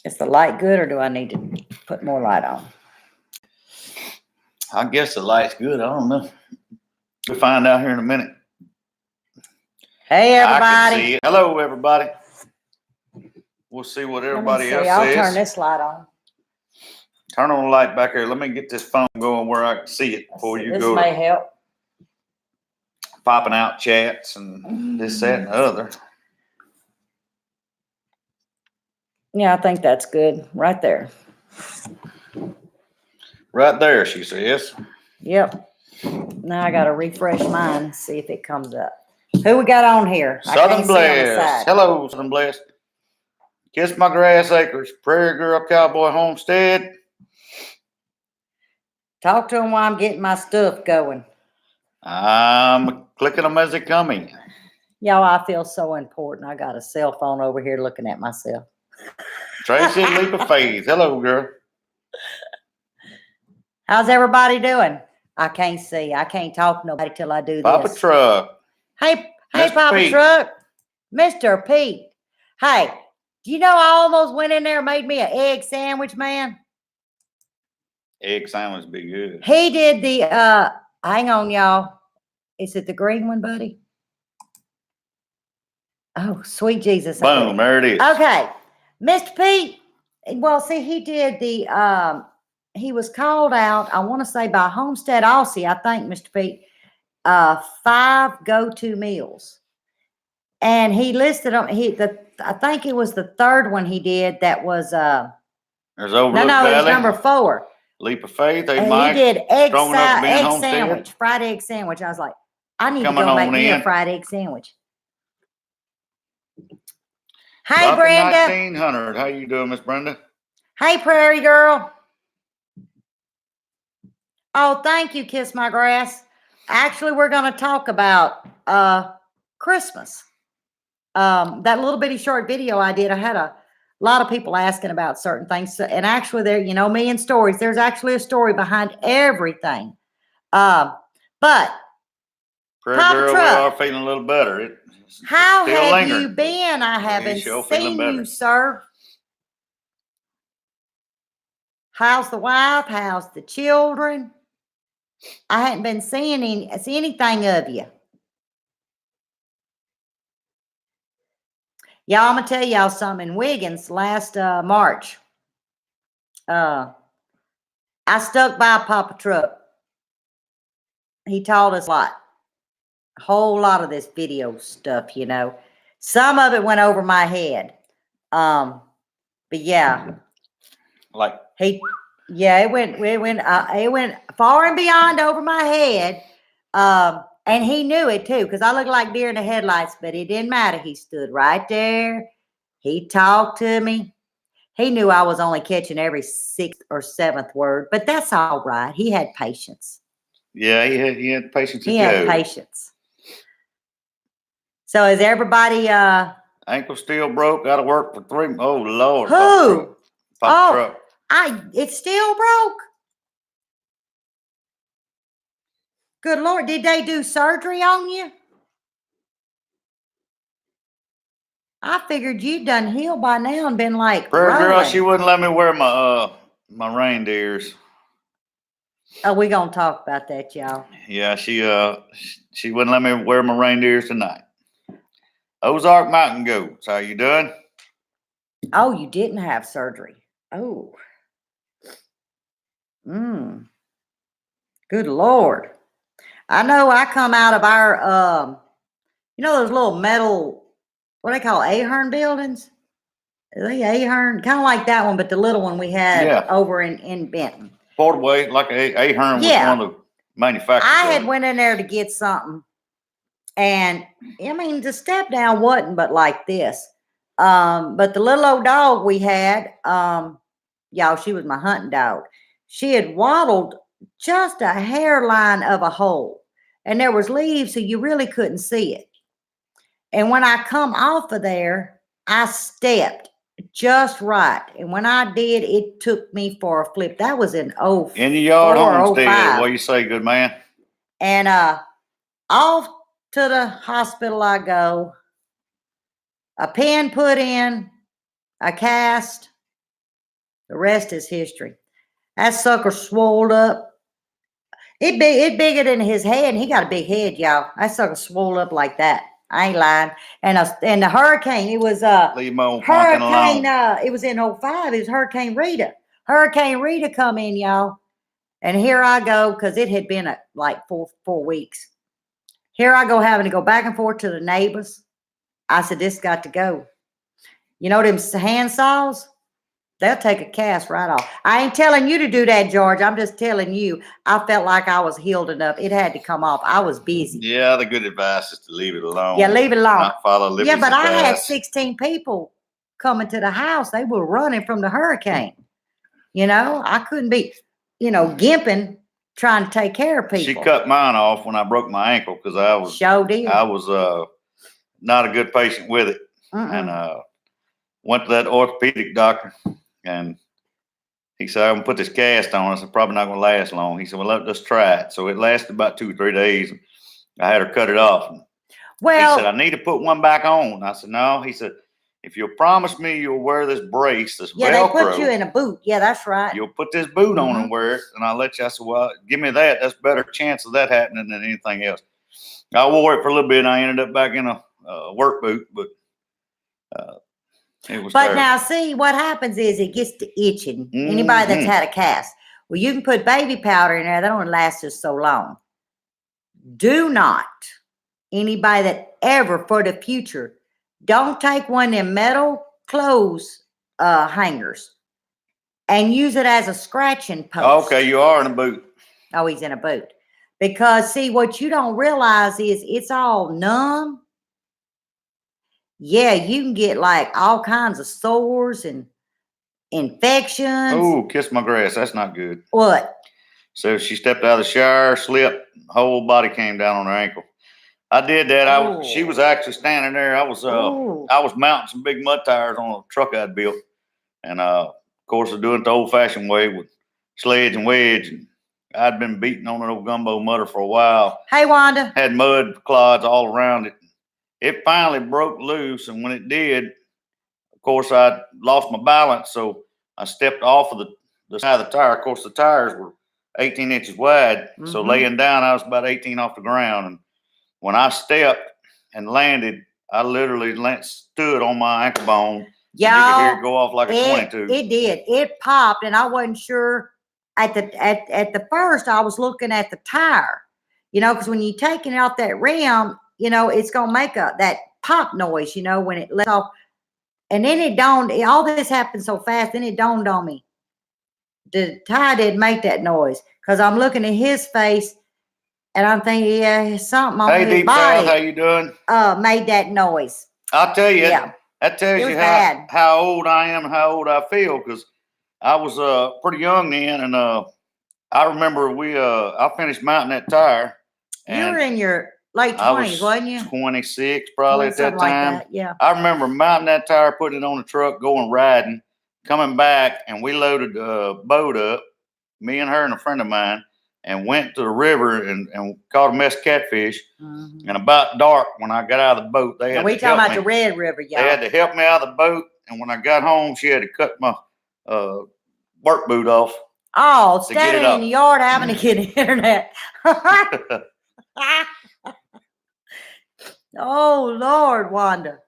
Is the light good, or do I need to put more light on? I guess the light's good. I don't know. We'll find out here in a minute. Hey, everybody. I can see it. Hello, everybody. We'll see what everybody else I'll says. turn this light on. Turn on the light back here. Let me get this phone going where I can see it before you go. This may help. Popping out chats and this, that, and the other. Yeah, I think that's good. Right there. Right there, she says. Yep. Now I got to refresh mine, see if it comes up. Who we got on here? Southern Blessed. Hello, Southern Blessed. Kiss My Grass Acres, Prairie Girl Cowboy Homestead. Talk to them while I'm getting my stuff going. I'm clicking them as they come in. Y'all, I feel so important. I got a cell phone over here looking at myself. Tracy Leap of Faith. Hello, girl. How's everybody doing? I can't see. I can't talk to nobody till I do Papa this. Truck. Hey, Mr. Papa Pete. Truck. Mr. Pete. Hey, do you know I almost went in there and made me an egg sandwich, man? Egg sandwich be good. He did the, hang on, y'all. Is it the green one, buddy? Oh, sweet Jesus. Boom, there it is. Okay. Mr. Pete, well, see, he did the, he was called out, I want to say by Homestead Aussie, I think, Mr. Pete, 5 go-to meals. And he listed them, I think it was the third one he did that was, there's Overlook no, Valley. it's number 4. Leap of Faith. Hey, And Mike. he did egg Homestead. sandwich, fried egg sandwich. I was like, I need Coming to go make on me in. a fried egg sandwich. Hey, Rocky Brenda. 1900. How you doing, Miss Brenda? Hey, Prairie Girl. Oh, thank you, Kiss My Grass. Actually, we're going to talk about Christmas. That little bitty short video I did, I had a lot of people asking about certain things. And actually, there, you know me and stories. There's actually a story behind everything. But Prairie Papa Girl, Truck, we are feeling a little better. How still have lingering. you been? I haven't seen you, sir. How's the wife? How's the children? I hadn't been seeing anything of you. Y'all, I'm going to tell y'all something. In Wiggins, last March, I stuck by Papa Truck. He taught us a lot. A whole lot of this video stuff, you know. Some of it went over my head. But yeah. Like it went far and beyond over my head. And he knew it too, because I looked like deer in the headlights, but it didn't matter. He stood right there. He talked to me. He knew I was only catching every 6th or 7th word, but that's all right. He had patience. Yeah, he had patience. He had patience. So is everybody ankle still broke? Got to work for 3. Oh Lord. Who? Papa Truck. It's still broke. Good Lord, did they do surgery on you? I figured you'd done healed by now and been like Prairie Girl, rolling. she wouldn't let me wear my my reindeers. Oh, we gonna talk about that, y'all. Yeah, she wouldn't let me wear my reindeers tonight. Ozark Mountain Goats, how you doing? Oh, you didn't have surgery. Oh. Good Lord. I know I come out of our, you know those little metal, what do they call Ahern buildings? Are they Ahern? Kind of like that one, but the little one we had over in Benton. Portaway, like Ahern was one of the manufacturers. I had went in there to get something. And, I mean, the step down wasn't but like this. But the little old dog we had, y'all, she was my hunting dog. She had waddled just a hairline of a hole. And there was leaves, so you really couldn't see it. And when I come off of there, I stepped just right. And when I did, it took me for a flip. That was in 04. In the yard homestead, what do you say, good man? And off to the hospital I go. A pin put in, a cast, The rest is history. That sucker swelled up. It bigger than his head. And he got a big head, y'all. That sucker swelled up like that. I ain't lying. And the hurricane, it was Leave my old pumpkin Hurricane, alone. it was in '05. It was Hurricane Rita. Hurricane Rita come in, y'all. And here I go, because it had been like four weeks. Here I go having to go back and forth to the neighbors. I said, this got to go. You know them hand saws? They'll take a cast right off. I ain't telling you to do that, George. I'm just telling you, I felt like I was healed enough. It had to come off. I was busy. Yeah, the good advice is to leave it alone. Yeah, leave it alone. Not follow Libby's Yeah, but I had advice. 16 people coming to the house. They were running from the hurricane. You know, I couldn't be, gimping trying to take care of people. She cut mine off when I broke my ankle because I was not a good patient with it. And went to that orthopedic doctor, and he said, I'm gonna put this cast on. I said, probably not gonna last long. He said, well, let's try it. So it lasted about 2 or 3 days. I had her cut it off. Well, he said, I need to put one back on. I said, no. He said, if you'll promise me you'll wear this brace, this Velcro. They put you in a boot. Yeah, that's right. You'll put this boot on and wear it, and I'll let you. I said, well, give me that. That's a better chance of that happening than anything else. I wore it for a little bit, and I ended up back in a work boot, but it was terrible. Now, see, what happens is it gets to itching. Anybody that's had a cast. Well, you can put baby powder in there. That don't last just so long. Do not, anybody that ever, for the future, don't take one of them metal clothes hangers and use it as a scratching post. Okay, you are in a boot. Oh, he's in a boot. Because, see, what you don't realize is it's all numb. Yeah, you can get like all kinds of sores and infections. Oh, kiss my grass. That's not good. What? So she stepped out of the shower, slipped, whole body came down on her ankle. I did that. She was actually standing there. I was mounting some big mud tires on a truck I'd built. And of course, I was doing it the old fashioned way with sledge and wedge. And I'd been beating on an old gumbo mutter for a while. Hey, Wanda. Had mud clods all around it. It finally broke loose, and when it did, of course, I lost my balance, so I stepped off of the side of the tire. Of course, the tires were 18 inches wide, so laying down, I was about 18 off the ground. And when I stepped and landed, I literally stood on my ankle bone. Y'all, you could hear it go off like a 22. It did. It popped, and I wasn't sure. At the first, I was looking at the tire, because when you're taking it off that rim, it's going to make that pop noise, when it lets off. And then it dawned, all this happened so fast, then it dawned on me. The tire didn't make that noise, because I'm looking at his face, and I'm thinking, yeah, something on his Deep body. South, how you doing? Made that noise. I'll tell you, yeah. That tells you how old I am and how old I feel, because I was pretty young then, and I remember I finished mounting that tire. You were in your late 20s, wasn't you? 26 probably at that time. Like that, yeah. I remember mounting that tire, putting it on the truck, going riding, coming back, and we loaded a boat up, me and her and a friend of mine, and went to the river and caught a mess of catfish. And about dark, when I got out of the boat, they had to help me. We talking about the Red River, y'all. They had to help me out of the boat, and when I got home, she had to cut my work boot off. Oh, standing in the yard having to get internet. Oh, Lord, Wanda.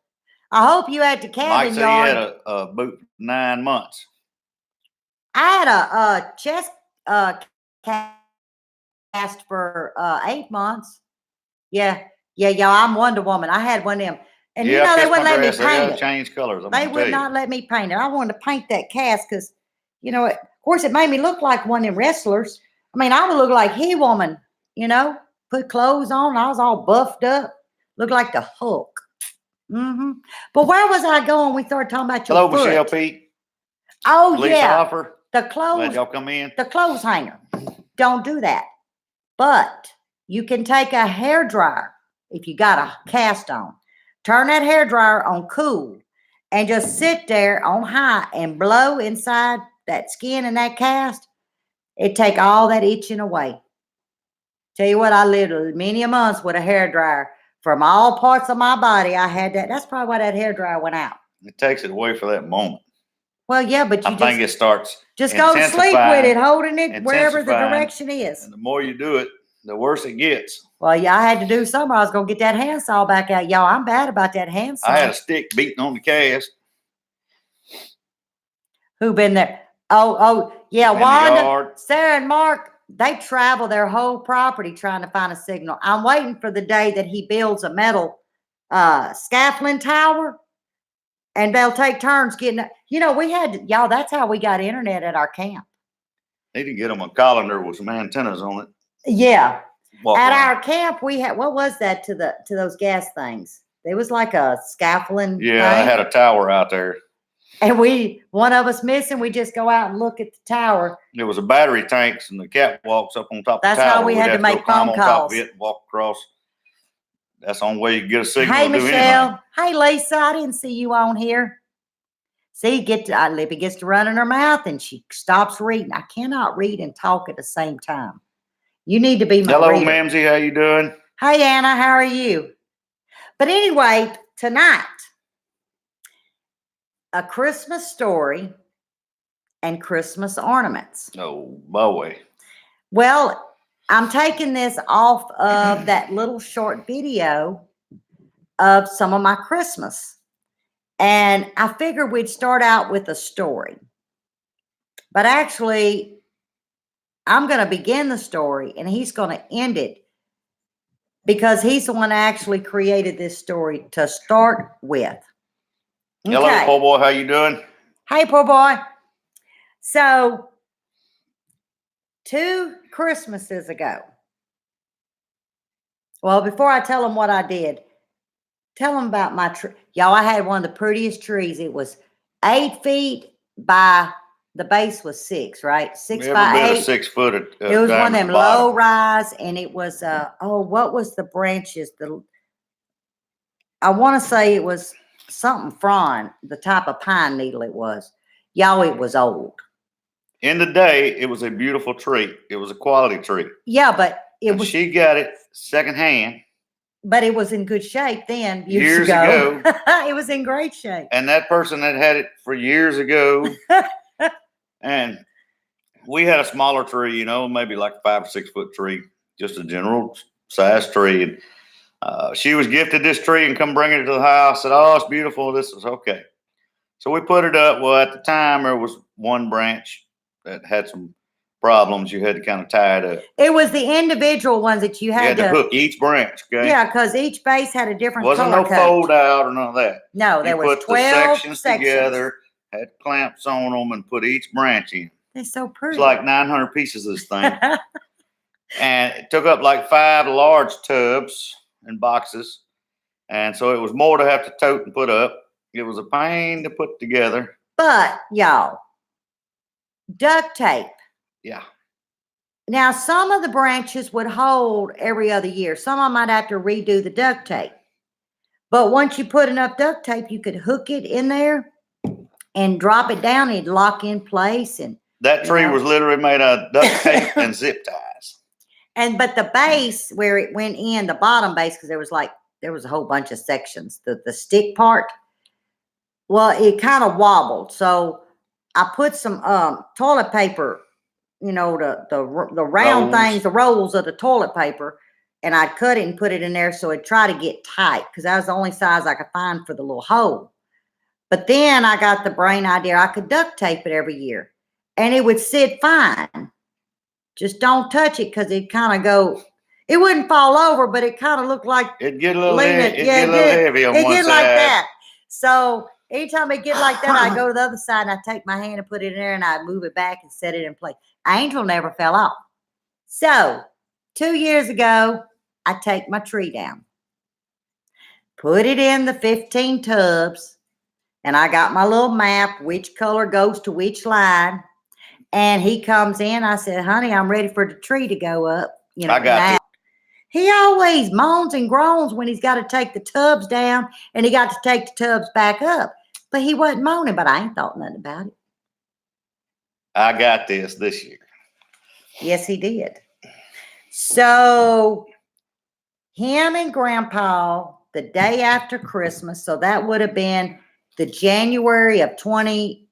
I hope you had the cabin Mike yard. said he had a boot for 9 months. I had a chest cast for 8 months. Yeah, y'all. I'm Wonder Woman. I had one of them. And they wouldn't let me paint it. Change colors. They would not let me paint it. I wanted to paint that cast because, of course, it made me look like one of them wrestlers. I mean, I would look like He-Woman, put clothes on. I was all buffed up. Looked like the Hulk. But where was I going? We started talking about your foot. Michelle Pete. Oh, Lisa yeah. Hoffer. The clothes. Glad y'all come in. The clothes hanger. Don't do that. But you can take a hairdryer if you got a cast on. Turn that hairdryer on cool and just sit there on high and blow inside that skin and that cast. It take all that itching away. Tell you what, I lived many a months with a hairdryer. From all parts of my body, I had that. That's probably why that hairdryer went out. It takes it away for that moment. Well, yeah, but I you think it starts just go to sleep with it, intensifying, holding it wherever the intensifying, direction is. and the more you do it, the worse it gets. Well, yeah, I had to do something. I was gonna get that handsaw back out. Y'all, I'm bad about that handsaw. I had a stick beating on the cast. Who been there? Oh, yeah, In the Wanda, yard. Sarah, and Mark. They travel their whole property trying to find a signal. I'm waiting for the day that he builds a metal scaffolding tower, and they'll take turns getting. You know, we had y'all. That's how we got internet at our camp. Need to get them a colander with some antennas on it. Yeah, Walk at around. our camp we had. What was that to those gas things? It was like a scaffolding. Yeah, thing. I had a tower out there. And one of us missing, we just go out and look at the tower. There was a battery tanks and the catwalks up on top That's of the tower. how we had to make climb phone on top calls. of it and walk across. That's the only way you can get a signal Hey, to do Michelle. anything. Hey, Lisa. I didn't see you on here. See, Lippy gets to run in her mouth and she stops reading. I cannot read and talk at the same time. You need to be my Hello, reader. Mamsie. How you doing? Hey, Anna. How are you? But anyway, tonight, a Christmas story and Christmas ornaments. Oh, boy. Well, I'm taking this off of that little short video of some of my Christmas. And I figured we'd start out with a story. But actually, I'm going to begin the story and he's going to end it because he's the one that actually created this story to start with. Hello, poor boy. How you doing? Hey, poor boy. So, 2 Christmases ago. Well, before I tell them what I did, tell them about my tree. Y'all, I had one of the prettiest trees. It was 8 feet by, the base was 6, right? 6 by 8. 6 foot. It was one of them low rise, and it was, what was the branches? I want to say it was something frond, the type of pine needle it was. Y'all, it was old. In the day, it was a beautiful tree. It was a quality tree. Yeah, but she got it secondhand. But it was in good shape then. Years ago. It was in great shape. And that person had it for years ago. And we had a smaller tree, maybe like a 5 or 6 foot tree, just a general size tree. And she was gifted this tree and come bring it to the house. Said, "Oh, it's beautiful." This was okay. So we put it up. Well, at the time, there was one branch that had some problems. You had to kind of tie it up. It was the individual ones that you had to hook each branch. Okay. Yeah, because each base had a different Wasn't color no code. fold out or none of that. No, there was 12 sections together, had clamps on them, and put each branch in. They're so pretty. It's like 900 pieces of this thing. And it took up like 5 large tubs and boxes. And so it was more to have to tote and put up. It was a pain to put together. But, y'all, duct tape. Yeah. Now, some of the branches would hold every other year. Some of them might have to redo the duct tape. But once you put enough duct tape, you could hook it in there and drop it down. It'd lock in place. And that tree was literally made out of duct tape and zip ties. But the base where it went in, the bottom base, because there was a whole bunch of sections. The stick part, well, it kind of wobbled. So I put some toilet paper, the round things, the rolls of the toilet paper, and I'd cut it and put it in there so it'd try to get tight because that was the only size I could find for the little hole. But then I got the brain idea I could duct tape it every year and it would sit fine. Just don't touch it because it'd kind of go, it wouldn't fall over, but it kind of looked like it'd get a little heavy. It'd get a little heavy on one side. It get like that. So anytime it get like that, I go to the other side and I take my hand and put it in there and I move it back and set it in place. Angel never fell off. So 2 years ago, I take my tree down, put it in the 15 tubs, and I got my little map, which color goes to which line. And he comes in. I said, "Honey, I'm ready for the tree to go up." I got it. He always moans and groans when he's got to take the tubs down and he got to take the tubs back up. But he wasn't moaning, but I ain't thought nothing about it. I got this year. Yes, he did. So him and Grandpa, the day after Christmas, so that would have been the January of 2020,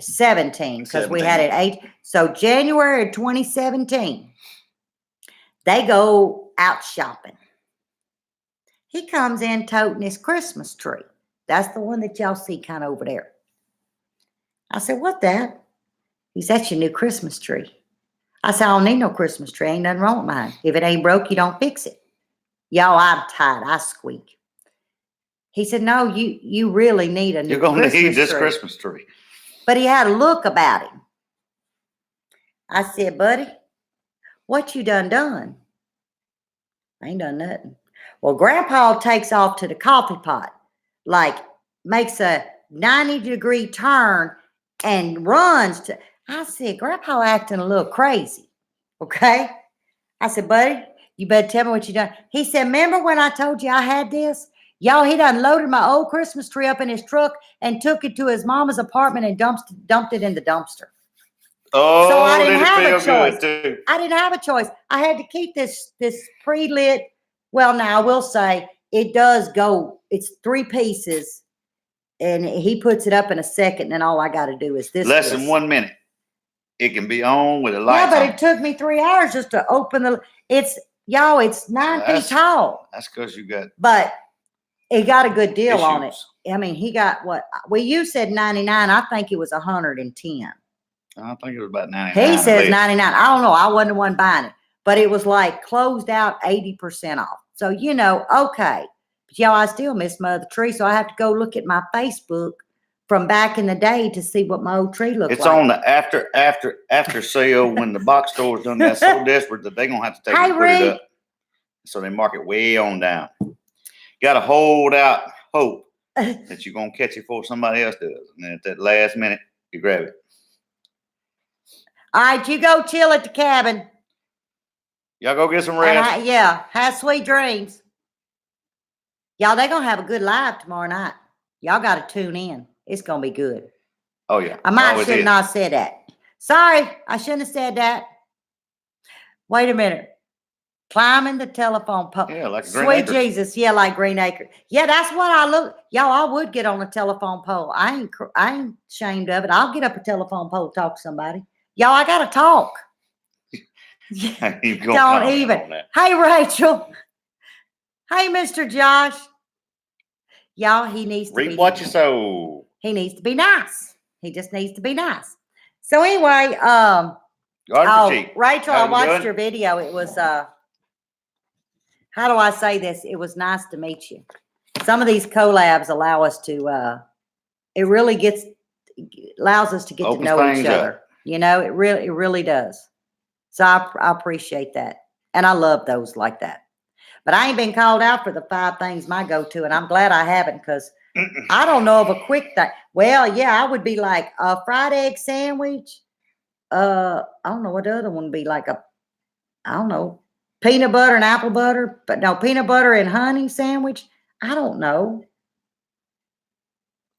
17, because we had it 8. So January of 2017, they go out shopping. He comes in toting his Christmas tree. That's the one that y'all see kind of over there. I said, what that? He said, that's your new Christmas tree. I said, I don't need no Christmas tree. Ain't nothing wrong with mine. If it ain't broke, you don't fix it. Y'all, I'm tired. I squeak. He said, no, you really need a new You're going to need this tree. Christmas tree. But he had a look about him. I said, buddy, what you done? I ain't done nothing. Well, Grandpa takes off to the coffee pot, like makes a 90-degree turn and runs to. I said, Grandpa acting a little crazy. Okay. I said, buddy, you better tell me what you done. He said, remember when I told you I had this? Y'all, he done loaded my old Christmas tree up in his truck and took it to his mama's apartment and dumped it in the dumpster. Oh, so I didn't did have it a feel choice. good too? I didn't have a choice. I had to keep this pre-lit. Well, now I will say it does go. It's 3 pieces, and he puts it up in a second. And all I got to do is this. Less than 1 minute. It can be on with a light. Yeah, but it took me 3 hours just to open the. It's 9 feet tall. That's because you got. But he got a good deal on it. issues. I mean, he got what? Well, you said 99. I think it was 110. I think it was about 99. He says 99. I don't know. I wasn't the one buying it, but it was like closed out 80% off. So, okay. But y'all, I still miss my other tree. So I have to go look at my Facebook from back in the day to see what my old tree looked like. It's on the after sale when the box stores done that so desperate that they're going to have to take it and put it up. So they mark it way on down. Got to hold out hope that you're going to catch it before somebody else does. And then at that last minute, you grab it. All right, you go chill at the cabin. Y'all go get some rest. Have sweet dreams. Y'all, they're going to have a good live tomorrow night. Y'all got to tune in. It's going to be good. Oh, yeah. I should not have said that. Sorry, I shouldn't have said that. Wait a minute. Climbing the telephone pole. Yeah, like Green Sweet Acres. Jesus. Yeah, like Green Acre. Yeah, that's what I look. Y'all, I would get on a telephone pole. I ain't ashamed of it. I'll get up a telephone pole, talk to somebody. Y'all, I got to talk. Don't even. Hey, Rachel. Hey, Mr. Josh. Y'all, he needs to reap what you sow. He needs to be nice. He just needs to be nice. So anyway, Rachel, I watched your video. It was how do I say this? It was nice to meet you. Some of these collabs allow us to it really allows us to get to know each other. It really does. So I appreciate that. And I love those like that. But I ain't been called out for the 5 things my go-to, and I'm glad I haven't, because I don't know of a quick thing. Well, yeah, I would be like a fried egg sandwich. I don't know what the other one would be, like peanut butter and apple butter, but no, peanut butter and honey sandwich. I don't know.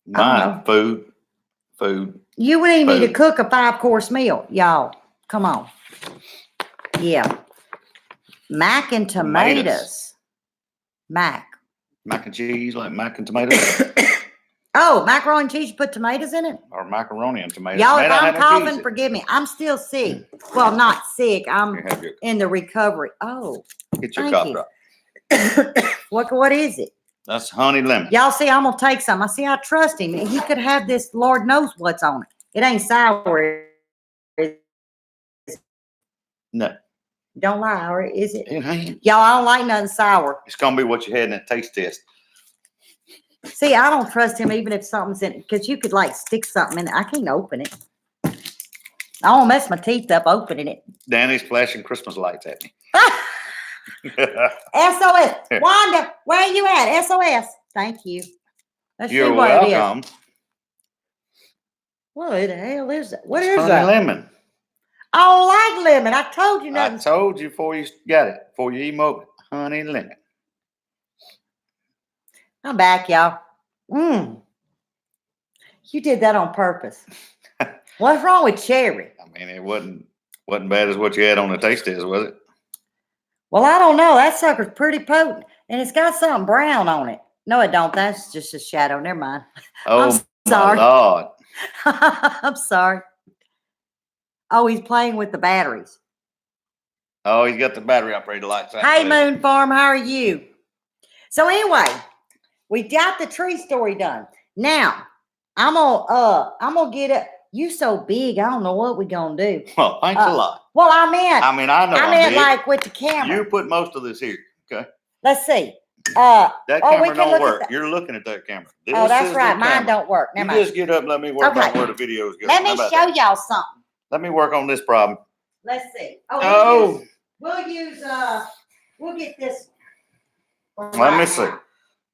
Mine, food. You need me to cook a 5-course meal, y'all. Come on. Yeah. Mac and tomatoes. Mac and cheese, like mac and tomatoes. Oh, macaroni and cheese, you put tomatoes in it? Or macaroni and tomatoes. Y'all, if I'm coughing, forgive me. I'm still sick. Well, not sick. I'm in the recovery. Oh. Get your cough drop. What is it? That's honey lemon. Y'all see, I'm going to take some. I trust him. He could have this, Lord knows what's on it. It ain't sour. No. Don't lie, or is it? It ain't. Y'all, I don't like nothing sour. It's going to be what you had in that taste test. See, I don't trust him even if something's in it, because you could like stick something in it. I can't open it. I don't mess my teeth up opening it. Danny's flashing Christmas lights at me. SOS. Wanda, where are you at? SOS. Thank you. Let's You're see what welcome. it is. What the hell is that? What is honey that? Lemon. I don't like lemon. I told you nothing. I told you before you got it, before you even opened it. Honey lemon. I'm back, y'all. You did that on purpose. What's wrong with cherry? I mean, it wasn't bad as what you had on the taste test, was it? Well, I don't know. That sucker's pretty potent, and it's got something brown on it. No, it don't. That's just a shadow. Never mind. Oh, I'm sorry. my Lord. I'm sorry. Oh, he's playing with the batteries. Oh, he's got the battery operated lights out. Hey, Moon Farm, how are you? So anyway, we got the tree story done. Now, I'm gonna get it. You so big, I don't know what we gonna do. Well, thanks a lot. Well, I meant I know. I meant like with the camera. You put most of this here. Okay. Let's see. That we camera can don't look at work. that. You're looking at that camera. This Oh, that's is the right. Mine camera. don't work. You Never mind. just get up and let me work Okay. on where the videos go. Let me How about show that? y'all something. Let me work on this problem. Let's see. Oh. We'll get this. Let me see.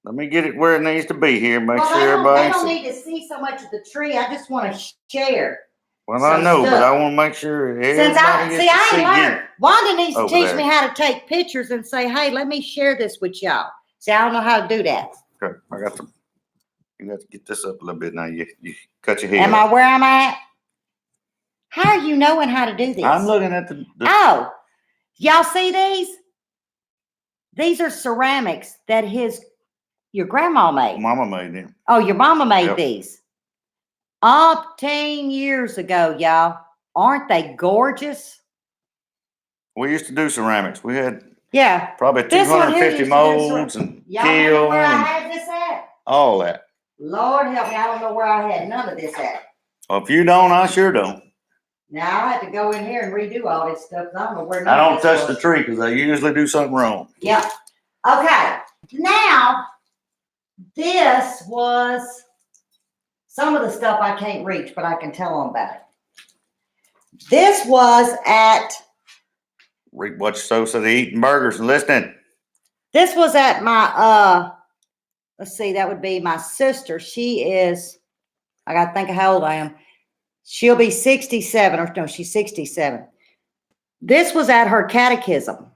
Let me get it where it needs to be here. Make Well, sure they everybody don't sees. need to see so much of the tree. I just want to share. Well, some I know, but stuff. I want to make sure Since everybody gets to I see ain't learned. you. Wanda needs to over teach there. me how to take pictures and say, hey, let me share this with y'all. See, I don't know how to do that. Okay, I got to. You got to get this up a little bit now. You cut your head. Am I where I'm at? How are you knowing how to do this? I'm looking at the Oh, y'all see these? These are ceramics that your grandma made. Mama made them. Oh, your mama made Yep. these. 10 years ago, y'all. Aren't they gorgeous? We used to do ceramics. We had Yeah. probably This one here 250 used to do molds and Y'all remember kiln where I and had this at? all that. Lord help me, I don't know where I had none of this at. Well, if you don't, I sure don't. Now I have to go in here and redo all this stuff. I don't know where I none don't of touch this the was. tree because I usually do something wrong. Yep. Okay. Now, this was some of the stuff I can't reach, but I can tell them about it. This was at Read what so they eating burgers and listening. This was at my let's see, that would be my sister. She is, I gotta think of how old I am. She'll be 67, or no, she's 67. This was at her catechism.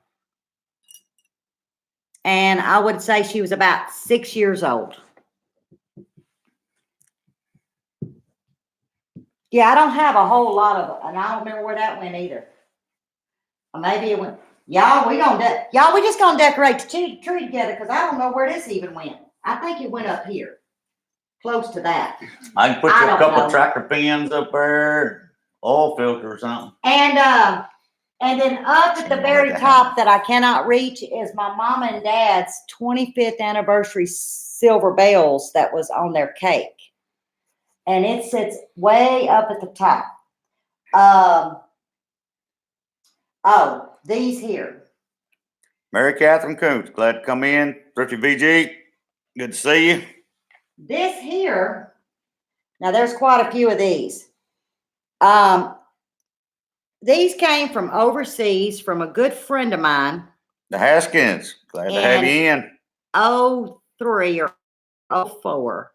And I would say she was about 6 years old. Yeah, I don't have a whole lot of it, and I don't remember where that went either. Or maybe it went. Y'all, we just gonna decorate the tree together because I don't know where this even went. I think it went up here, close to that. I can put I you a don't couple know. tractor pins up there, oil filter or something. And then up at the very top that I cannot reach is my mama and dad's 25th anniversary silver bells that was on their cake. And it sits way up at the top. Oh, these here. Mary Catherine Coombs, glad to come in. Thrifty VG, good to see you. This here, now there's quite a few of these. These came from overseas from a good friend of mine. The Haskins, glad to have you in. 03 or 04.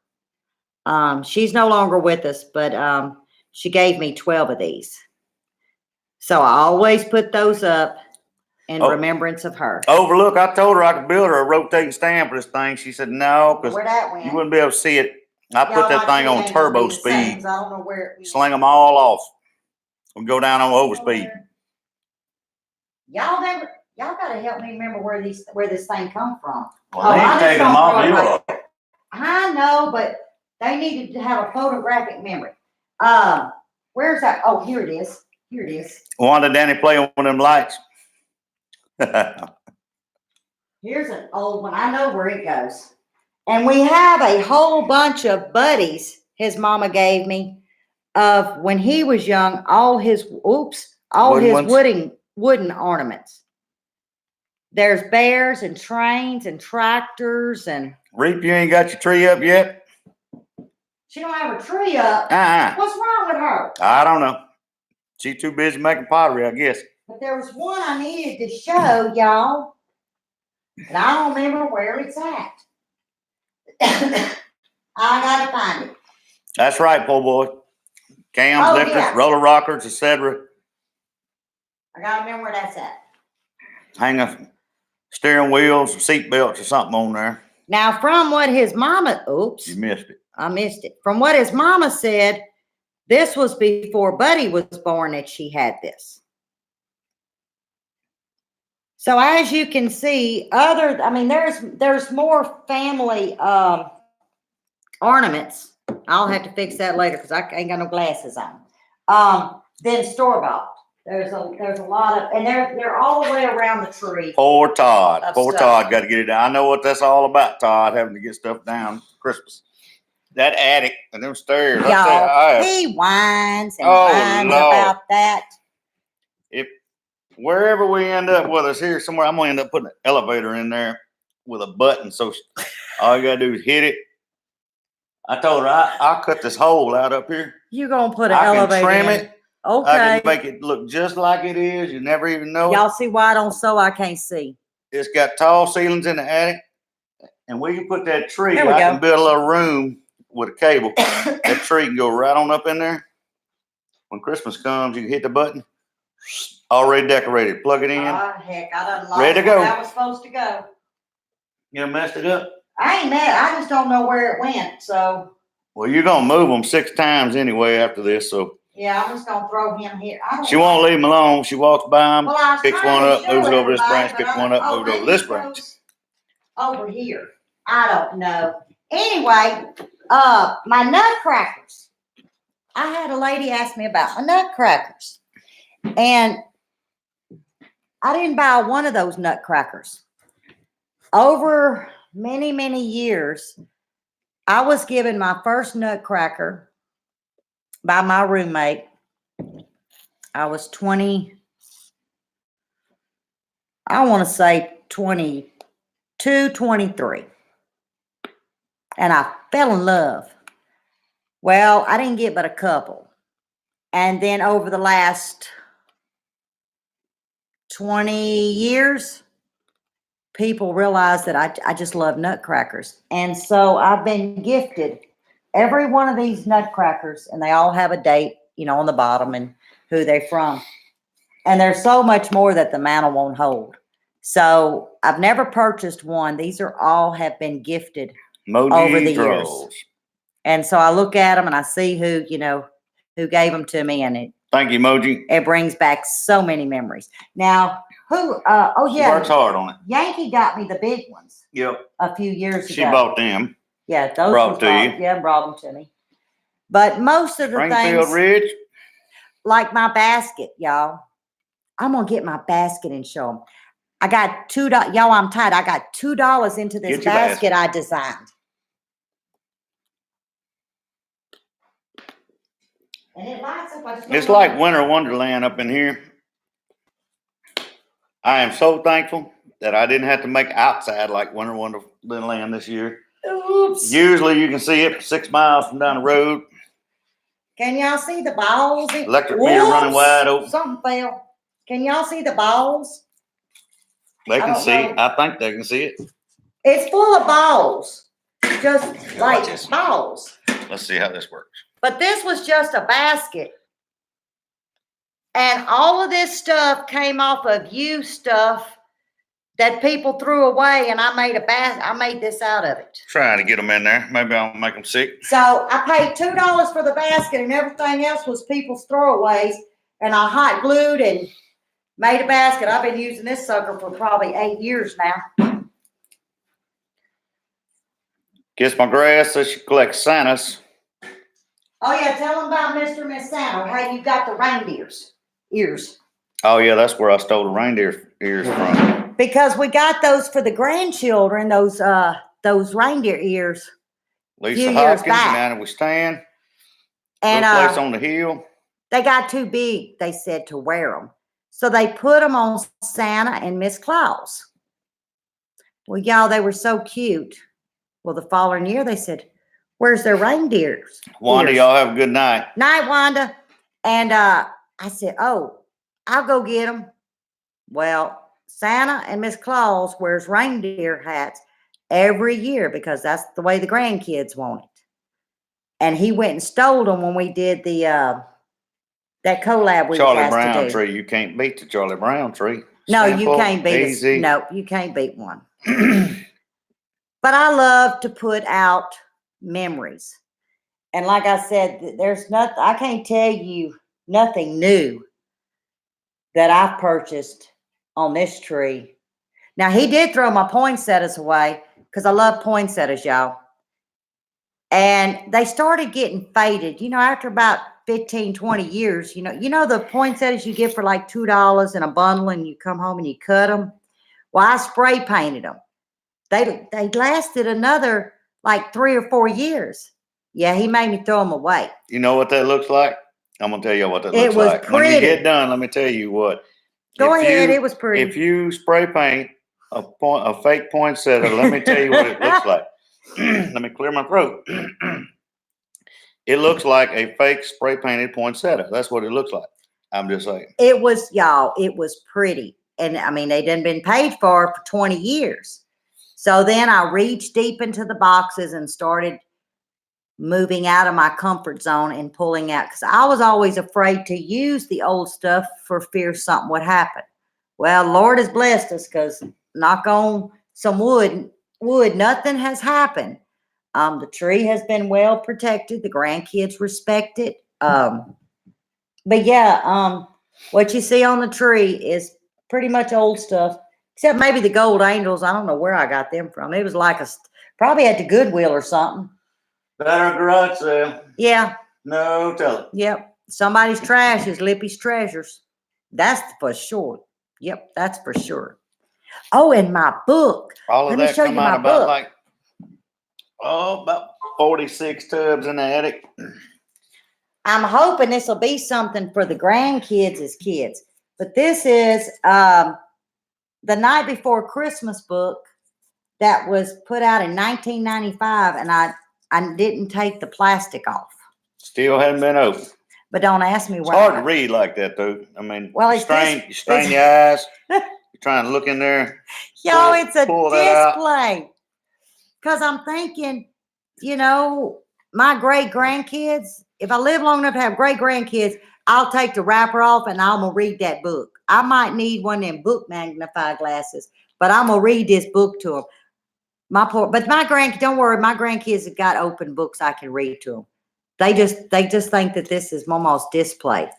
She's no longer with us, but she gave me 12 of these. So I always put those up in remembrance of her. Overlook, I told her I could build her a rotating stand for this thing. She said no, because you wouldn't be able to see it. I put that thing on turbo speed. I don't know where it Sling them all off. We go down on overspeed. Y'all gotta help me remember where this thing come from. Well, they ain't taking them off you. I know, but they needed to have a photographic memory. Where's that? Oh, here it is. Here it is. Wanda Danny playing with them lights. Here's an old one. I know where it goes. And we have a whole bunch of buddies his mama gave me of when he was young, all his wooden ornaments. There's bears and trains and tractors and Reap, you ain't got your tree up yet? She don't have her tree up. What's wrong with her? I don't know. She's too busy making pottery, I guess. But there was one I needed to show y'all. And I don't remember where it's at. I gotta find it. That's right, poor boy. Cams, lifters, roller rockers, etc. I gotta remember where that's at. Hang a steering wheels, seat belts, or something on there. Now, from what his mama, you missed it. I missed it. From what his mama said, this was before Buddy was born that she had this. So as you can see, there's more family ornaments I'll have to fix that later because I ain't got no glasses on. Then store-bought. There's a lot of, and they're all the way around the tree. Poor Todd. Of Poor stuff. Todd got to get it down. I know what that's all about, Todd, having to get stuff down for Christmas. That attic and them stairs. I tell you, I Y'all, have, he whines and Oh, whines Lord. about that. if wherever we end up, whether it's here somewhere, I'm gonna end up putting an elevator in there with a button. So all you gotta do is hit it. I told her I'll cut this hole out up here. You gonna put an I can elevator trim in. it. Okay. I can make it look just like it is. You never even know it. Y'all see why I don't sew? I can't see. It's got tall ceilings in the attic, and we can put that tree. There we I go. can build a little room with a cable. That tree can go right on up in there. When Christmas comes, you can hit the button. Already decorated. Plug it in. Heck, I done lost Ready to where go. that was supposed to go. You done messed it up. I ain't mad. I just don't know where it went. So Well, you're gonna move them 6 times anyway after this, so yeah, I'm just gonna throw him here. I don't she won't leave them alone. She walks by them, Well, I was picks trying one to up, show moves it over this everybody, branch, but picks I- one up, oh, moves it over maybe this it branch. goes over here. I don't know. Anyway, my nutcrackers. I had a lady ask me about my nutcrackers, and I didn't buy one of those nutcrackers. Over many, many years, I was given my first nutcracker by my roommate. I was 20, I want to say 22, 23. And I fell in love. Well, I didn't get but a couple. And then over the last 20 years, people realized that I just love nutcrackers. And so I've been gifted every one of these nutcrackers, and they all have a date, on the bottom and who they're from. And there's so much more that the mantle won't hold. So I've never purchased one. These are all have been gifted over the years. And so I look at them and I see who gave them to me, and Thank you, Moji. it brings back so many memories. Now, She yeah, works hard on it. Yankee got me the big ones Yep. a few years ago. She bought them. Yeah, those brought was to bought, you. Yeah, brought them to me. But most of the Springfield things, Ridge. like my basket, y'all, I'm gonna get my basket and show them. I got $2. Y'all, I'm tired. I got $2 into this Get your basket I designed. And it lights up. It's like Winter Wonderland up in here. I am so thankful that I didn't have to make outside like Winter Wonderland this year. Oops. Usually you can see it 6 miles from down the road. Can y'all see the balls? Electric meter running wide open. Something fell. Can y'all see the balls? They I can don't see. know. I think they can see it. It's full of balls. Just Watch like this. balls. Let's see how this works. But this was just a basket. And all of this stuff came off of used stuff that people threw away, and I made I made this out of it. Trying to get them in there. Maybe I'll make them sick. So I paid $2 for the basket, and everything else was people's throwaways. And I hot glued and made a basket. I've been using this sucker for probably 8 years now. Kiss My Grass says she collects Santas. Oh yeah, tell them about Mr. and Miss Santa. How you got the reindeers ears? Oh yeah, that's where I stole the reindeer ears from. Because we got those for the grandchildren. Those reindeer ears. Lisa Few years Hopkins and back. Anna we stand. And Little place on the hill. they got too big, they said, to wear them. So they put them on Santa and Miss Claus. Well, y'all, they were so cute. Well, the following year, they said, where's their reindeers? Wanda, ears? y'all have a good night. Night, Wanda. And I said, oh, I'll go get them. Well, Santa and Miss Claus wears reindeer hats every year because that's the way the grandkids want it. And he went and stole them when we did the that collab we Charlie was asked Brown to do. tree. You can't beat the Charlie Brown tree. No, Simple, you can't beat it. easy. No, you can't beat one. But I love to put out memories. And like I said, there's nothing, I can't tell you nothing new that I've purchased on this tree. Now, he did throw my poinsettias away because I love poinsettias, y'all. And they started getting faded, after about 15, 20 years, the poinsettias you get for like $2 in a bundle and you come home and you cut them. Well, I spray painted them. They lasted another like 3 or 4 years. Yeah, he made me throw them away. You know what that looks like? I'm gonna tell you what that It looks was like. When you pretty. get done, let me tell you what. Go If ahead, you- it was pretty. If you spray paint a fake poinsettia, let me tell you what it looks like. Let me clear my throat. It looks like a fake spray painted poinsettia. That's what it looks like. I'm just saying. It was, y'all, it was pretty. And I mean, they done been paid for 20 years. So then I reached deep into the boxes and started moving out of my comfort zone and pulling out, because I was always afraid to use the old stuff for fear something would happen. Well, Lord has blessed us, because knock on some wood, nothing has happened. The tree has been well protected. The grandkids respect it. But yeah, what you see on the tree is pretty much old stuff, except maybe the gold angels. I don't know where I got them from. It was like probably at the Goodwill or something. Better garage sale. Yeah. No telling. Yep. Somebody's trash is Lippy's treasures. That's for sure. Yep, that's for sure. Oh, and my book. All of Let me that show come you out my about book. like about 46 tubs in the attic. I'm hoping this will be something for the grandkids as kids. But this is the Night Before Christmas book that was put out in 1995, and I didn't take the plastic off. Still hadn't been open. But don't ask me It's where. hard to read like that, though. I mean, Well, you strain your eyes. You're trying to look in there. Yo, it's a pull that out. display. Because I'm thinking, my great grandkids, if I live long enough to have great grandkids, I'll take the wrapper off and I'm going to read that book. I might need one of them book magnifying glasses, but I'm going to read this book to them. But don't worry, my grandkids have got open books I can read to them. They just think that this is Mama's display.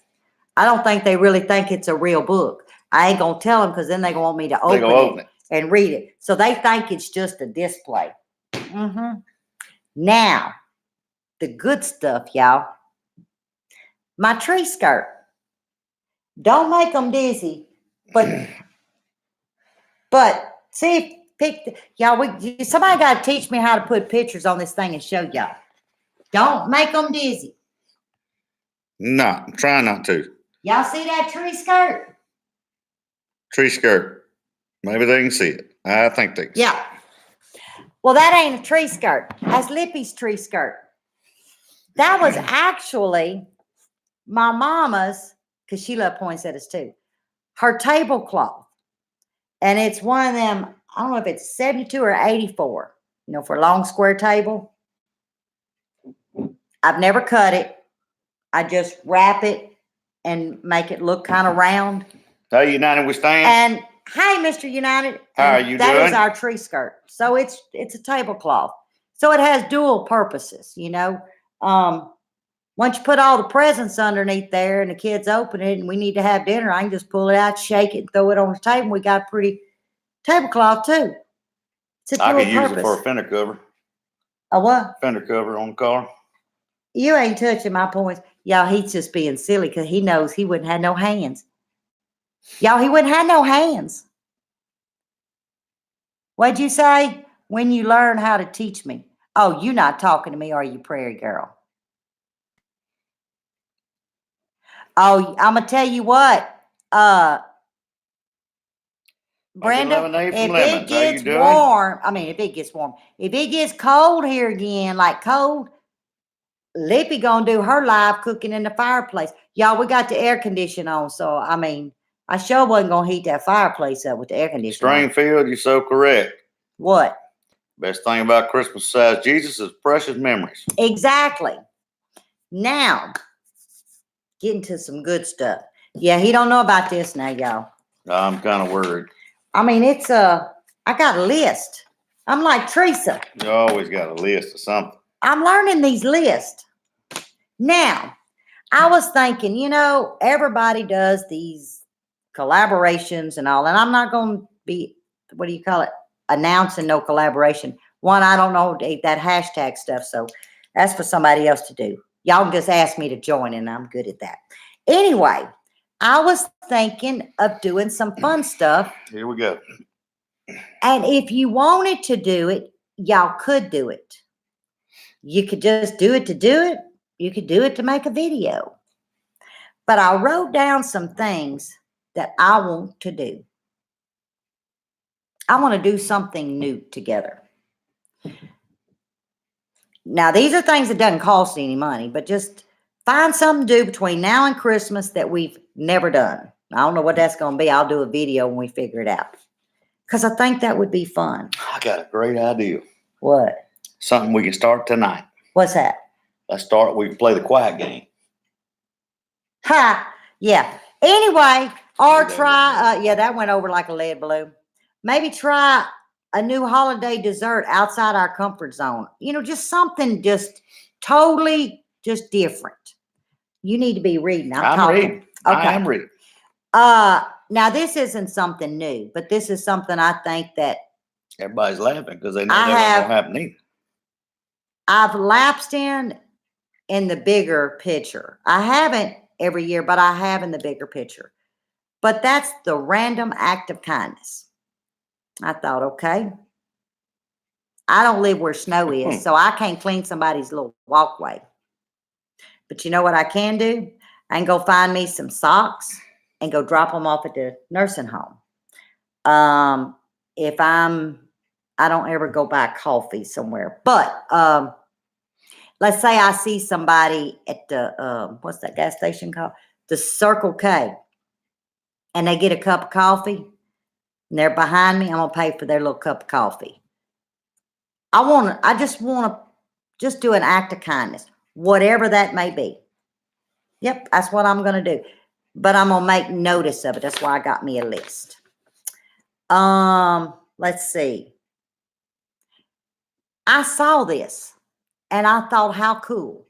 I don't think they really think it's a real book. I ain't going to tell them, because then they're going to want me to open it and read it. So they think it's just a display. Now, the good stuff, y'all. My tree skirt. Don't make them dizzy, but see if y'all. Somebody got to teach me how to put pictures on this thing and show y'all. Don't make them dizzy. No, I'm trying not to. Y'all see that tree skirt? Tree skirt. Maybe they can see it. I think they can see it. Yeah. Well, that ain't a tree skirt. That's Lippy's tree skirt. That was actually my mama's, because she loved poinsettias too, her tablecloth. And it's one of them, I don't know if it's 72 or 84, for a long square table. I've never cut it. I just wrap it and make it look kind of round. How United we stand? And hey, Mr. United. How are you doing? That is our tree skirt. So it's a tablecloth. So it has dual purposes, Once you put all the presents underneath there and the kids open it and we need to have dinner, I can just pull it out, shake it, and throw it on the table. We got a pretty tablecloth too. It's a I dual could use purpose. it for a fender cover. A what? Fender cover on the car. You ain't touching my points. Y'all, he's just being silly because he knows he wouldn't have no hands. Y'all, he wouldn't have no hands. What'd you say? When you learn how to teach me. Oh, you not talking to me, are you, Prairie Girl? Oh, I'm going to tell you what. Brenda, if it gets warm, if it gets warm, if it gets cold here again, like cold, Lippy gonna do her live cooking in the fireplace. Y'all, we got the air condition on, so I sure wasn't gonna heat that fireplace up with the air conditioner. Stringfield, you're so correct. What? Best thing about Christmas size Jesus is precious memories. Exactly. Now, getting to some good stuff. Yeah, he don't know about this now, y'all. I'm kind of worried. I got a list. I'm like Teresa. You always got a list of something. I'm learning these lists. Now, I was thinking, everybody does these collaborations and all, and I'm not going to be, announcing no collaboration. One, I don't know that hashtag stuff, so That's for somebody else to do. Y'all can just ask me to join, and I'm good at that. Anyway, I was thinking of doing some fun stuff. Here we go. And if you wanted to do it, y'all could do it. You could just do it to do it. You could do it to make a video. But I wrote down some things that I want to do. I want to do something new together. Now, these are things that doesn't cost any money, but just find something to do between now and Christmas that we've never done. I don't know what that's going to be. I'll do a video when we figure it out. Because I think that would be fun. I got a great idea. What? Something we can start tonight. What's that? Let's start. We can play the quiet game. Ha! Yeah. Anyway, or try, yeah, that went over like a lead balloon. Maybe try a new holiday dessert outside our comfort zone. You know, just something just totally just different. You need to be reading. I'm talking. reading. Okay. I am reading. Now this isn't something new, but this is something I think that Everybody's laughing because they know I that have- won't happen either. I've lapsed in the bigger picture. I haven't every year, but I have in the bigger picture. But that's the random act of kindness. I thought, okay, I don't live where snow is, so I can't clean somebody's little walkway. But you know what I can do? I can go find me some socks and go drop them off at the nursing home. If I don't ever go buy coffee somewhere, but let's say I see somebody at the what's that gas station called? The Circle K, and they get a cup of coffee, and they're behind me. I'm gonna pay for their little cup of coffee. I just want to do an act of kindness, whatever that may be. Yep, that's what I'm gonna do. But I'm gonna make notice of it. That's why I got me a list. Let's see. I saw this and I thought, how cool.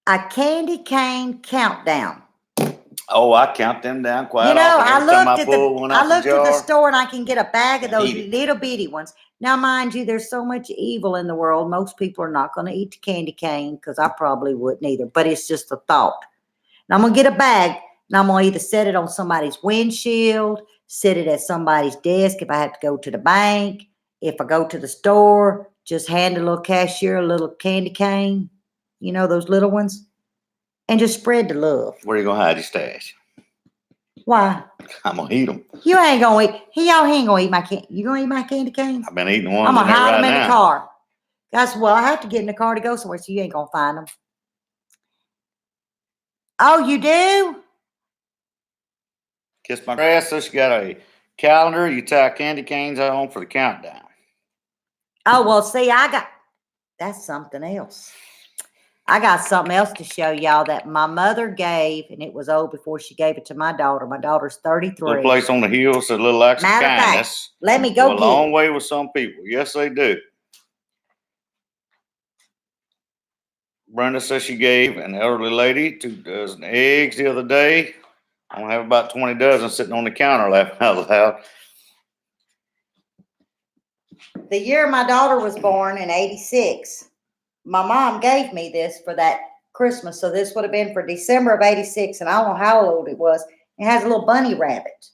A candy cane countdown. Oh, I count them down quite You know, often. I Every time looked at pull one out the the jar, store and I can get a bag of and those eat it. little bitty ones. Now, mind you, there's so much evil in the world. Most people are not going to eat the candy cane because I probably wouldn't either. But it's just a thought. And I'm going to get a bag and I'm going to either set it on somebody's windshield, set it at somebody's desk if I have to go to the bank. If I go to the store, just hand a little cashier a little candy cane. You know, those little ones. And just spread the love. Where are you gonna hide your stash? Why? I'm gonna eat them. You ain't gonna eat. He ain't gonna eat my candy. You gonna eat my candy canes? I've been eating ones. I'm gonna in there hide right them in now. the car. That's well. I have to get in the car to go somewhere, so you ain't gonna find them. Oh, you do? Kiss my grass. So she got a calendar. You tie candy canes on for the countdown. Oh well. See, that's something else. I got something else to show y'all that my mother gave, and it was old before she gave it to my daughter. My daughter's 33. Little place on the hill, so a little acts of Matter of fact, kindness. let me Go go a get long it. way with some people. Yes, they do. Brenda says she gave an elderly lady 2 dozen eggs the other day. I don't have about 20 dozen sitting on the counter laughing out loud. The year my daughter was born in 86, my mom gave me this for that Christmas. So this would have been for December of 86, and I don't know how old it was. It has a little bunny rabbit.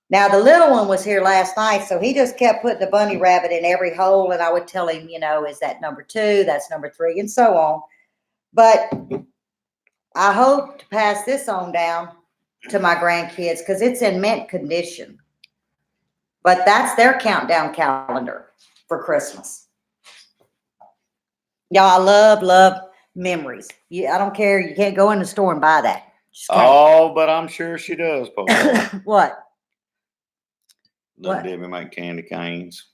Now, the little one was here last night, so he just kept putting the bunny rabbit in every hole, and I would tell him, you know, is that number 2? That's number 3, and so on. But I hope to pass this on down to my grandkids because it's in mint condition. But that's their countdown calendar for Christmas. Y'all, I love memories. I don't care. You can't go in the store and buy that. Just can't. Oh, but I'm sure she does, Paul. What? Little What? Debbie make candy canes.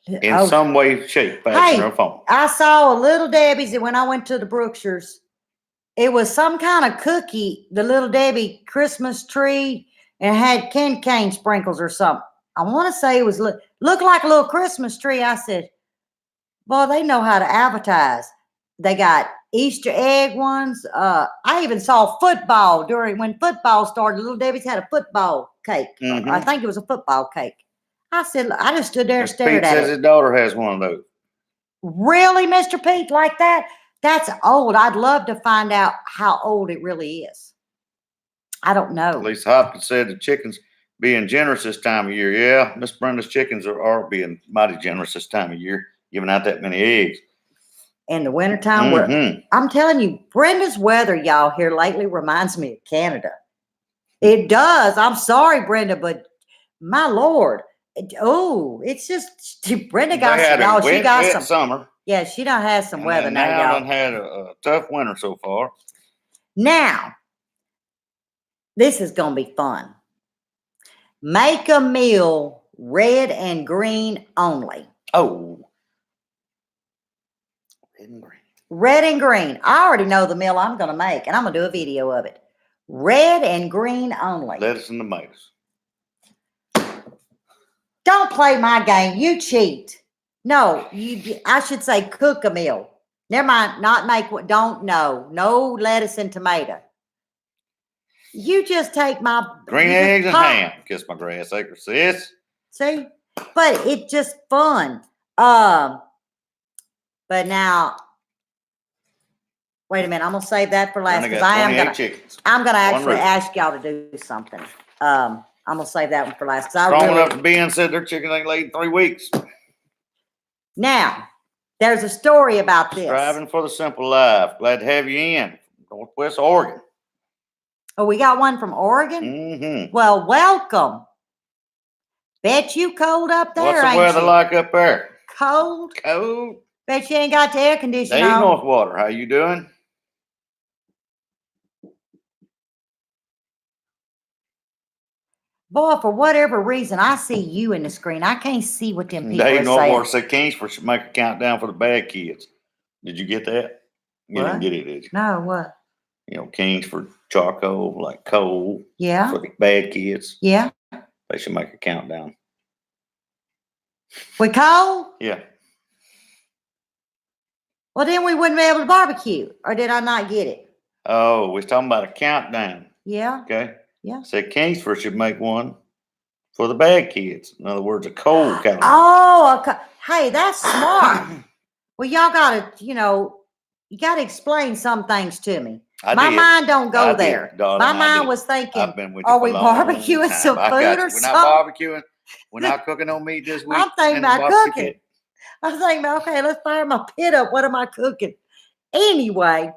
In Oh, some way, shape, fashion, Hey. or form. I saw a Little Debbie's, and when I went to the Brookshires, it was some kind of cookie, the Little Debbie Christmas tree, and it had candy cane sprinkles or something. I want to say it was looked like a little Christmas tree. I said, boy, they know how to advertise. They got Easter egg ones. I even saw football when football started. Little Debbie's had a football cake. Mhm. I think it was a football cake. I said, I just stood there and Mr. stared Pete at says it. his daughter has one of those. Really, Mr. Pete, like that? That's old. I'd love to find out how old it really is. I don't know. Lisa Hopkins said the chickens being generous this time of year. Yeah, Miss Brenda's chickens are being mighty generous this time of year, giving out that many eggs. In the wintertime, where I'm telling you, Brenda's weather, y'all, here lately reminds me of Canada. It does. I'm sorry, Brenda, but my Lord. It's just Brenda got They had y'all. a wet, She got wet some. summer. Yeah, she done had some And weather then now, y'all. done had a tough winter so far. Now, this is gonna be fun. Make a meal red and green only. Oh, red and green. Red and green. I already know the meal I'm gonna make, and I'm gonna do a video of it. Red and green only. Lettuce and tomatoes. Don't play my game. You cheat. No, I should say cook a meal. Never mind, not make what. Don't know. No lettuce and tomato. You just take my Green eggs and ham. Kiss my grass acre, sis. See, but it's just fun. But now, wait a minute. I'm gonna save that for last because I'm gonna actually ask y'all to do something. I'm gonna save that one for last. Strong enough to Ben said their chicken ain't laid in 3 weeks. Now, there's a story about this. Striving for the simple life. Glad to have you in Northwest Oregon. Oh, we got one from Oregon? Mm-hmm. Well, welcome. Bet you cold up there, What's the weather like up there? Cold? Cold. Bet you ain't got the air conditioning Dave on. Northwater, how you doing? Boy, for whatever reason, I see you in the screen. I can't see what them people Dave are Northwater saying. said Kingsford should make a countdown for the bad kids. Did you get that? You didn't get it, did you? No, what? You know, Kingsford, charcoal, like coal. Yeah. For the bad kids. Yeah. They should make a countdown. We cold? Yeah. Well, then we wouldn't be able to barbecue. Or did I not get it? Oh, we're talking about a countdown. Yeah. Okay. Yeah. Said Kingsford should make one for the bad kids. In other words, a cold calendar. Oh, okay. Hey, that's smart. Well, y'all gotta, you gotta explain some things to me. My mind don't go there. My mind was thinking, are we barbecuing some food or something? We're not barbecuing. We're not cooking no meat this week. I'm thinking about cooking. I was thinking, okay, let's fire my pit up. What am I cooking? Anyway,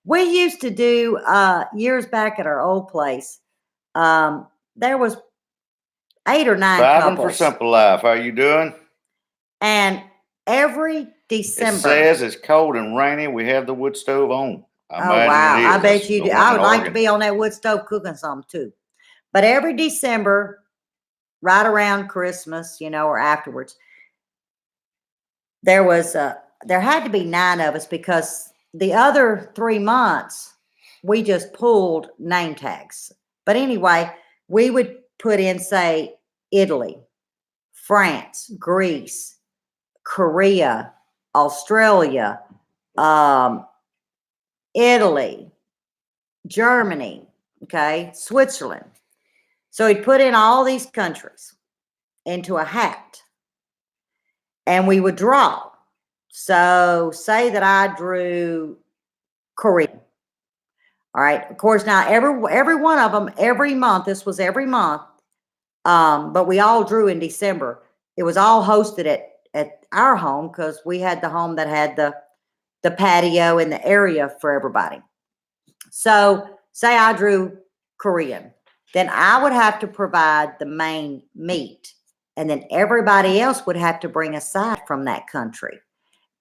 we used to do years back at our old place. There was 8 or 9 Striving couples. for simple life. How you doing? And every December. It says it's cold and rainy. We have the wood stove on. Oh, wow. I bet you do. I would like to be on that wood stove cooking something too. But every December, right around Christmas, or afterwards, there had to be 9 of us because the other 3 months, we just pulled name tags. But anyway, we would put in, say, Italy, France, Greece, Korea, Australia, Italy, Germany, okay, Switzerland. So he'd put in all these countries into a hat and we would draw. So say that I drew Korea. All right. Of course, now every one of them, every month, this was every month, but we all drew in December. It was all hosted at our home because we had the home that had the patio and the area for everybody. So say I drew Korean, then I would have to provide the main meat. And then everybody else would have to bring a side from that country.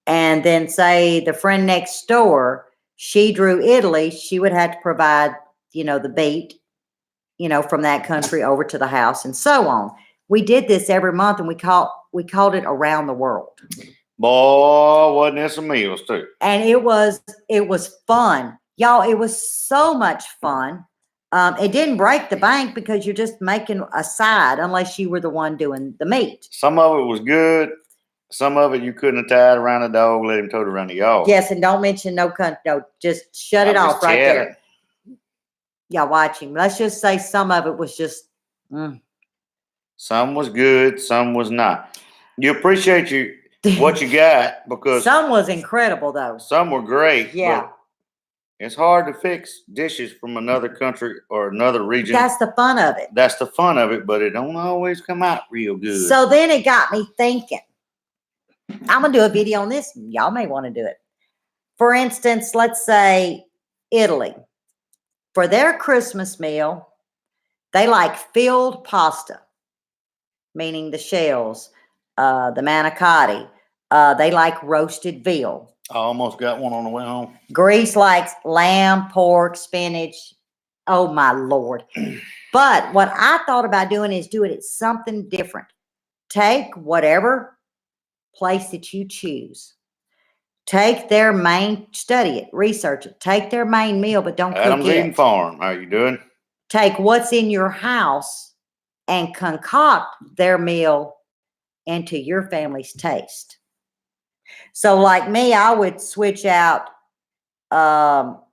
And then say the friend next door, she drew Italy, she would have to provide, the beet, from that country over to the house and so on. We did this every month and we called it Around the World. Boy, wasn't there some meals too. And it was fun. Y'all, it was so much fun. It didn't break the bank because you're just making a side unless you were the one doing the meat. Some of it was good. Some of it you couldn't have tied around a dog, let him tote around the yard. Yes, and don't mention no, just shut it off right there. Y'all watching. Let's just say some of it was just. Some was good, some was not. You appreciate what you got, because Some was incredible though. some were great. Yeah. But it's hard to fix dishes from another country or another region. That's the fun of it. That's the fun of it, but it don't always come out real good. So then it got me thinking. I'm gonna do a video on this. Y'all may want to do it. For instance, let's say Italy. For their Christmas meal, they like filled pasta, meaning the shells, the manicotti. They like roasted veal. I almost got one on the way home. Greece likes lamb, pork, spinach. Oh my Lord. But what I thought about doing is doing it something different. Take whatever place that you choose. Take their main, study it, research it. Take their main meal, but don't Adam's cook Eating it. Farm. How you doing? Take what's in your house and concoct their meal into your family's taste. So like me, I would switch out, well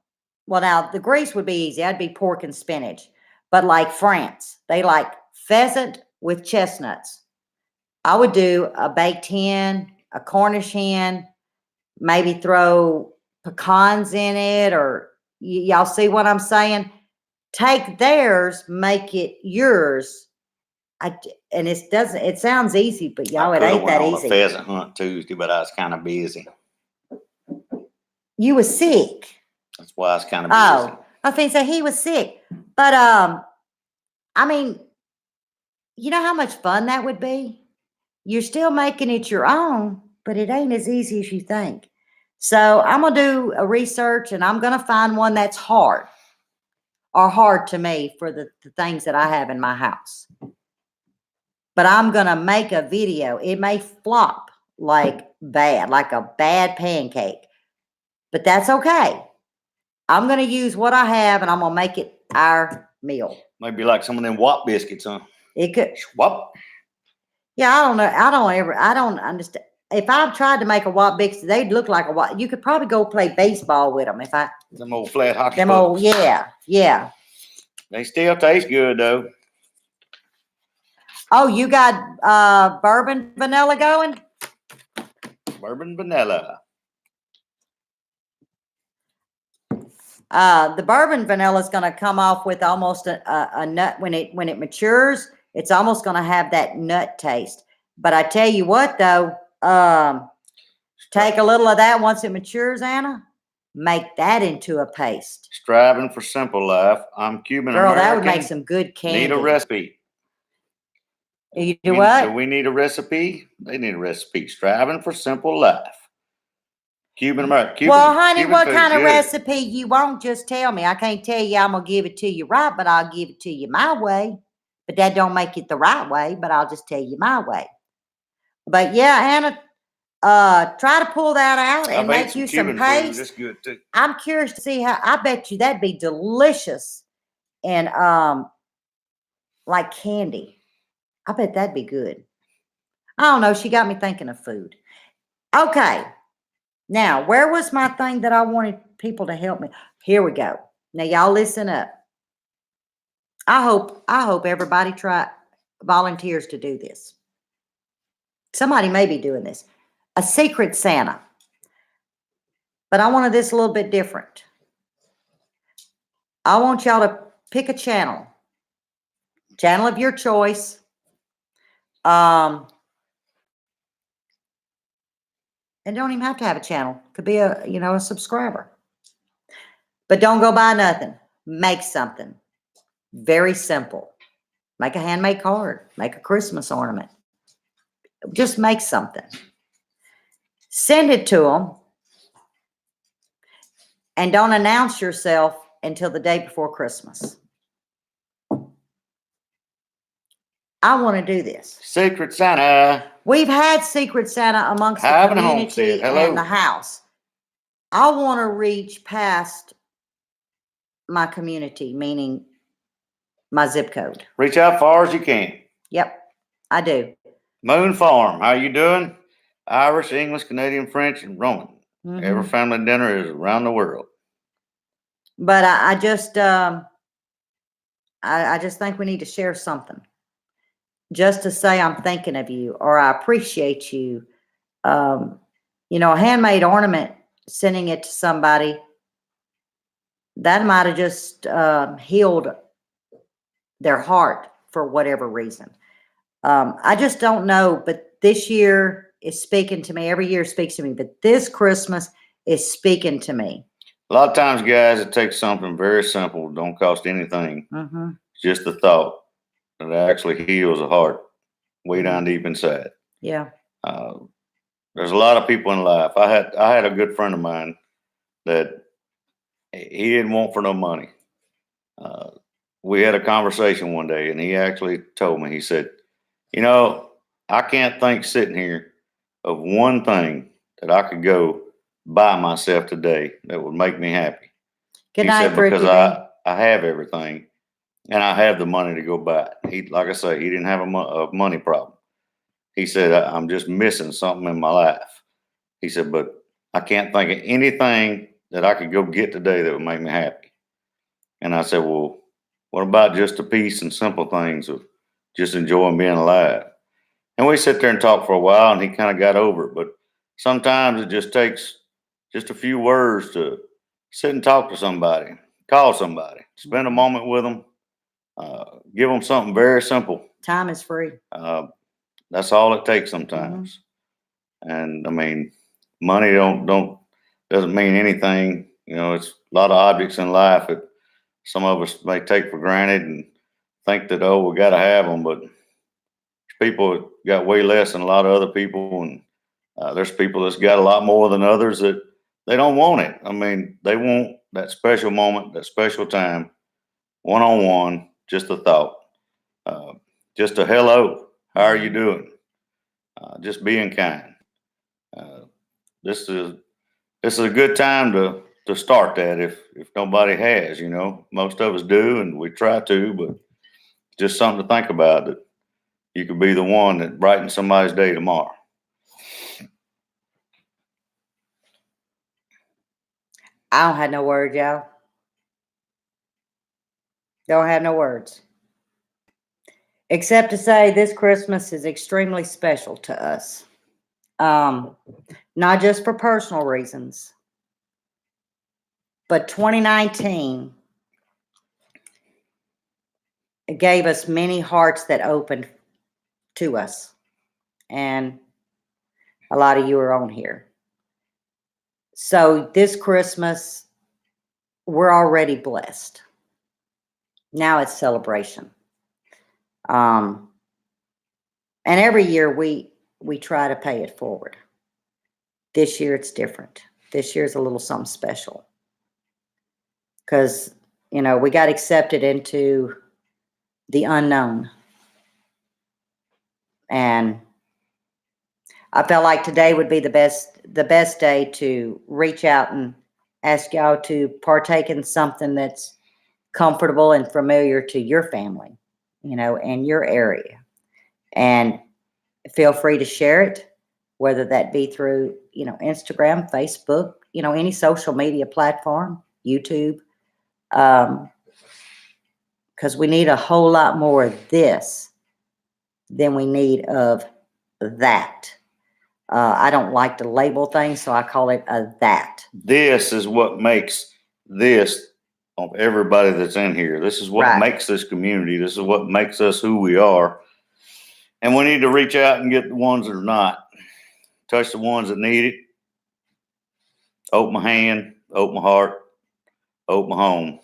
now the Greece would be easy. I'd be pork and spinach. But like France, they like pheasant with chestnuts. I would do a baked hen, a Cornish hen, maybe throw pecans in it, or y'all see what I'm saying? Take theirs, make it yours. And it sounds easy, but y'all, it ain't that on easy. a pheasant hunt Tuesday, but I was kind of busy. You was sick. That's why I was kind of busy. Oh, I think so. He was sick, but I mean, you know how much fun that would be. You're still making it your own, but it ain't as easy as you think. So I'm gonna do a research, and I'm gonna find one that's hard to me for the things that I have in my house. But I'm gonna make a video. It may flop like a bad pancake, but that's okay. I'm gonna use what I have, and I'm gonna make it our meal. Might be like some of them Wop biscuits, huh? It could. Wop. Yeah, I don't know. I don't understand. If I tried to make a Wop biscuit, they'd look like a Wop. You could probably go play baseball with them if I. Them old flat hockey Them pucks. old, yeah. They still taste good though. Oh, you got bourbon vanilla going? Bourbon vanilla. The bourbon vanilla is going to come off with almost a nut when it matures. It's almost going to have that nut taste. But I tell you what, though, take a little of that once it matures, Anna. Make that into a paste. Striving for simple life. I'm Cuban Girl, American. that would make some good candy. Need a recipe. You do what? Do we need a recipe? They need a recipe. Striving for simple life. Cuban American. Well, honey, Cuban what food's kind of good. recipe you want? Just tell me. I can't tell you I'm gonna give it to you right, but I'll give it to you my way. But that don't make it the right way, but I'll just tell you my way. But yeah, Anna, try to pull that out and make you some paste. That's good too. I'm curious to see how. I bet you that'd be delicious and like candy. I bet that'd be good. I don't know. She got me thinking of food. Okay. Now, where was my thing that I wanted people to help me? Here we go. Now, y'all listen up. I hope everybody volunteers to do this. Somebody may be doing this. A secret Santa. But I wanted this a little bit different. I want y'all to pick a channel of your choice. And don't even have to have a channel. Could be a subscriber. But don't go buy nothing. Make something. Very simple. Make a handmade card. Make a Christmas ornament. Just make something. Send it to them. And don't announce yourself until the day before Christmas. I want to do this. Secret Santa. We've had Secret Santa amongst the Having a community homestead. Hello. and the house. I want to reach past my community, meaning my zip code. Reach out far as you can. Yep, I do. Moon Farm. How you doing? Irish, English, Canadian, French, and Roman. Mhm. Every family dinner is around the world. But I just think we need to share something. Just to say I'm thinking of you or I appreciate you. A handmade ornament, sending it to somebody, that might have just healed their heart for whatever reason. I just don't know, but this year is speaking to me. Every year speaks to me, but this Christmas is speaking to me. A lot of times, guys, it takes something very simple, don't cost anything. Mm-hmm. Just the thought that actually heals a heart way down deep inside. Yeah. Uh, there's a lot of people in life. I had a good friend of mine that he didn't want for no money. Uh, we had a conversation one day, and he actually told me, he said, I can't think sitting here of one thing that I could go buy myself today that would make me happy. Good He night, said, because Fruity I have everything and I have the money to go buy it. He, like I say, he didn't have a money problem. He said, I'm just missing something in my life. He said, but I can't think of anything that I could go get today that would make me happy. And I said, well, what about just the peace and simple things of just enjoying being alive? And we sit there and talk for a while, and he kind of got over it. But sometimes it just takes just a few words to sit and talk to somebody, call somebody, spend a moment with them, give them something very simple. Time is free. That's all it takes sometimes. And I mean, money doesn't mean anything. It's a lot of objects in life that some of us may take for granted and think that, we got to have them, but people got way less than a lot of other people, and there's people that's got a lot more than others that they don't want it. I mean, they want that special moment, that special time, one-on-one, just a thought, just a hello, how are you doing? Just being kind. Uh, this is a good time to start that if nobody has. Most of us do, and we try to, but just something to think about, that you could be the one that brightens somebody's day tomorrow. I don't have no words, y'all. Don't have no words. Except to say this Christmas is extremely special to us. Not just for personal reasons, but 2019 gave us many hearts that opened to us. And a lot of you are on here. So this Christmas, we're already blessed. Now it's celebration. And every year we try to pay it forward. This year it's different. This year's a little something special. Because, we got accepted into the unknown. And I felt like today would be the best day to reach out and ask y'all to partake in something that's comfortable and familiar to your family, and your area. And feel free to share it, whether that be through, Instagram, Facebook, any social media platform, YouTube. Because we need a whole lot more of this than we need of that. I don't like to label things, so I call it a that. This is what makes this of everybody that's in here. This is what makes this community. This is what makes us who we are. And we need to reach out and get the ones that are not. Touch the ones that need it. Open my hand, open my heart, open my home.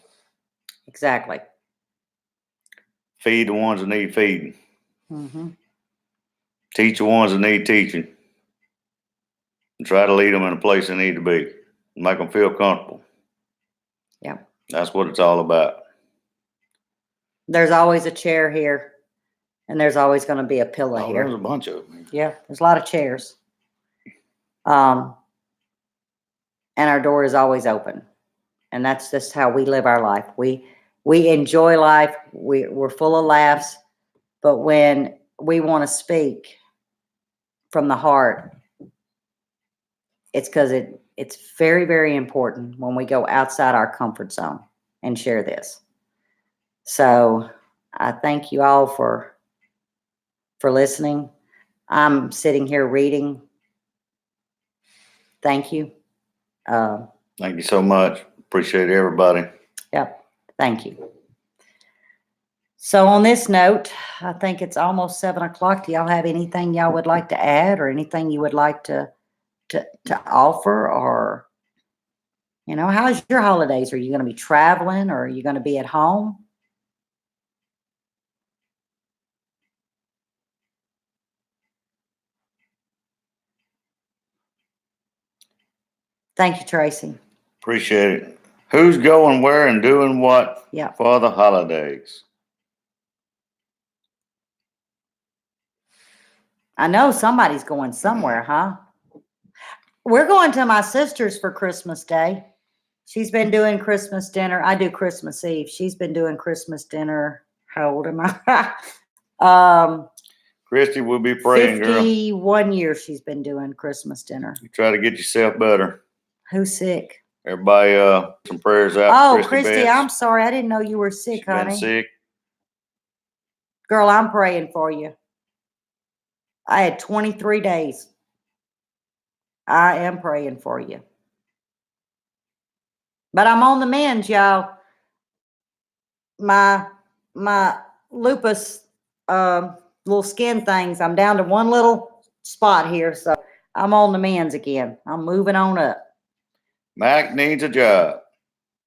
Exactly. Feed the ones that need feeding. Teach the ones that need teaching. And try to lead them in a place they need to be. Make them feel comfortable. Yeah. That's what it's all about. There's always a chair here, and there's always going to be a pillow here. There's a bunch of them. Yeah, there's a lot of chairs. And our door is always open. And that's just how we live our life. We enjoy life. We're full of laughs. But when we want to speak from the heart, it's because it's very, very important when we go outside our comfort zone and share this. So I thank you all for listening. I'm sitting here reading thank you. Thank you so much. Appreciate everybody. Yep. Thank you. So on this note, I think it's almost 7 o'clock. Do y'all have anything y'all would like to add, or anything you would like to offer, or how's your holidays? Are you going to be traveling, or are you going to be at home? Thank you, Tracy. Appreciate it. Who's going where and doing what Yeah. for the holidays? I know somebody's going somewhere, huh? We're going to my sister's for Christmas Day. She's been doing Christmas dinner. I do Christmas Eve. She's been doing Christmas dinner. How old am I? Christy, we'll be praying, girl. 51 years she's been doing Christmas dinner. You try to get yourself better. Who's sick? Everybody, some prayers out. Oh, for Christy, Betts. I'm sorry. I didn't know you were sick, She's honey. been sick. Girl, I'm praying for you. I had 23 days. I am praying for you. But I'm on the mend, y'all. My lupus little skin things, I'm down to one little spot here, so I'm on the mends again. I'm moving on up. Mac needs a job.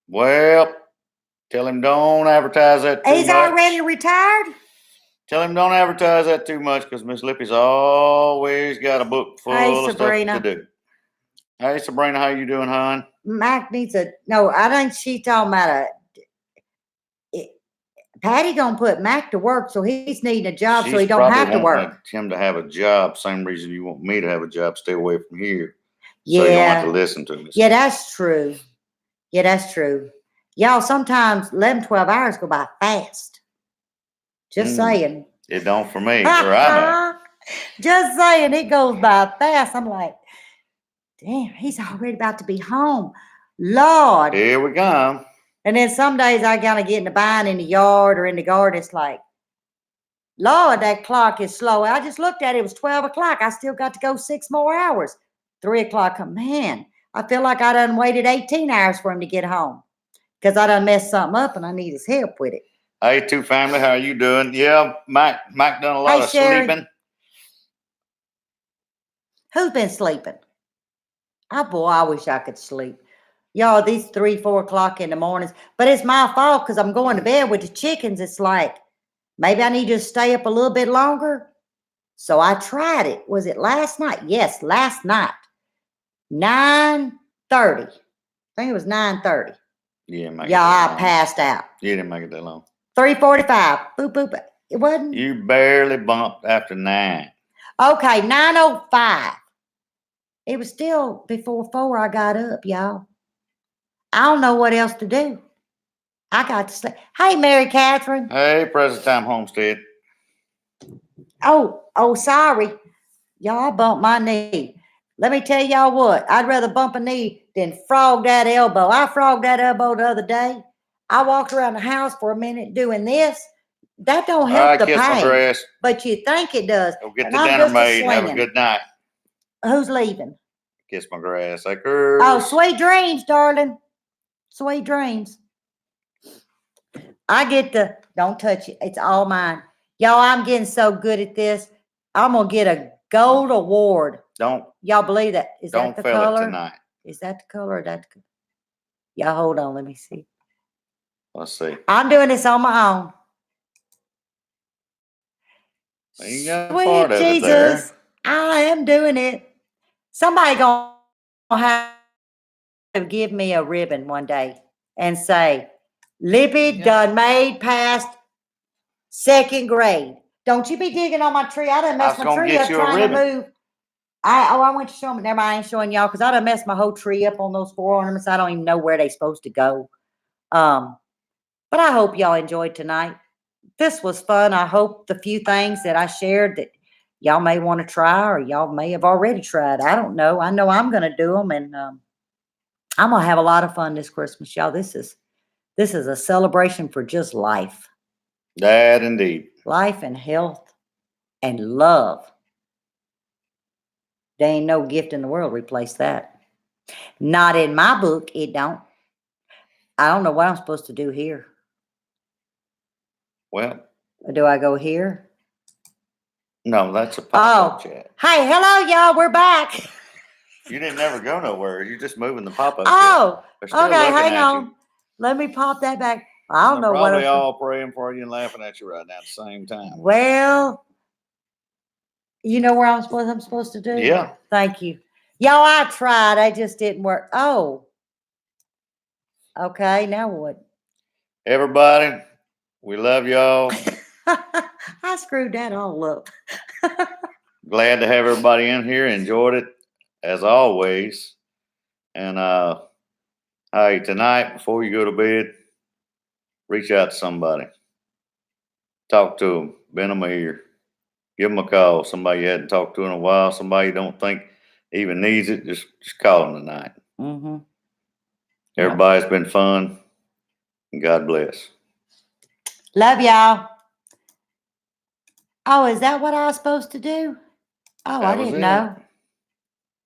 Well, tell him don't advertise that too much. He's already retired? Tell him don't advertise that too much, because Miss Lippy's always got a book full of Sabrina. stuff to do. Hey, Sabrina, how you doing, hon? Mac needs no, I think she talking about Patty gonna put Mac to work, so he's needing a job, so he don't have to work. Him to have a job, same reason you want me to have a job, stay away from here. Yeah. So you don't have to listen to me. Yeah, that's true. Yeah, that's true. Y'all, sometimes 11, 12 hours go by fast. Just saying. It don't for me, where I'm at. Just saying, it goes by fast. I'm like, damn, he's already about to be home. Lord. Here we come. And then some days I gotta get in the bind in the yard or in the garden. It's like, Lord, that clock is slow. I just looked at it. It was 12 o'clock. I still got to go 6 more hours. 3 o'clock. Man, I feel like I done waited 18 hours for him to get home, because I done messed something up and I need his help with it. Hey, two family, how you doing? Yeah, Mike done a lot of Sherry. sleeping. Who's been sleeping? Oh, boy, I wish I could sleep. Y'all, these 3, 4 o'clock in the mornings. But it's my fault, because I'm going to bed with the chickens. It's like, maybe I need to stay up a little bit longer. So I tried it. Was it last night? Yes, last night. 9:30. I think it was 9:30. Yeah, I passed out. You didn't make it that long. 3:45. Boop, boop. It wasn't? You barely bumped after 9. Okay, 9:05. It was still before 4 I got up, y'all. I don't know what else to do. I got to sleep. Hey, Mary Catherine. Hey, present time Homestead. Oh, sorry. Y'all bumped my knee. Let me tell y'all what. I'd rather bump a knee than frog that elbow. I frogged that elbow the other day. I walked around the house for a minute doing this. That don't help the pain. My grass. But you think it does. Go get the dinner made. Have a good night. Who's leaving? Kiss my grass. I curse. Oh, sweet dreams, darling. Sweet dreams. I get the, don't touch it. It's all mine. Y'all, I'm getting so good at this. I'm going to get a gold award. Y'all believe that? Is that the color? Don't fail it tonight. Is that the color or that the color? Y'all, hold on. Let me see. Let's see. I'm doing this on my own. You got part of it there. I am doing it. Somebody going to have to give me a ribbon one day and say, Lippy done made past 2nd grade. Don't you be digging on my tree. I done messed my tree up trying to move. I went to show them. Never mind, I ain't showing y'all, because I done messed my whole tree up on those 4 ornaments. I don't even know where they supposed to go. But I hope y'all enjoyed tonight. This was fun. I hope the few things that I shared that y'all may want to try, or y'all may have already tried. I don't know. I know I'm going to do them, and I'm going to have a lot of fun this Christmas, y'all. This is a celebration for just life. That indeed. Life and health and love. There ain't no gift in the world replace that. Not in my book, it don't. I don't know what I'm supposed to do here. Well, Do I go here? no, that's a pop-up chat. Hey, hello, y'all. We're back. You didn't ever go nowhere. You're just moving the pop-up chat. Oh, They're still okay. looking Hang at on. you. Let me pop that back. I don't They're know what probably I'm. all praying for you and laughing at you right now at the same time. Well, you know where I'm supposed to do? Yeah. Thank you. Y'all, I tried. I just didn't work. Oh. Okay, now what? Everybody, we love y'all. I screwed that all up. Glad to have everybody in here. Enjoyed it as always. And hey, tonight before you go to bed, reach out to somebody. Talk to them. Bend them a ear. Give them a call. Somebody you hadn't talked to in a while. Somebody you don't think even needs it. Just call them tonight. Mm-hmm. Everybody's been fun. And God bless. Love y'all. Oh, is that what I was supposed to do? Oh, That I was didn't it. know.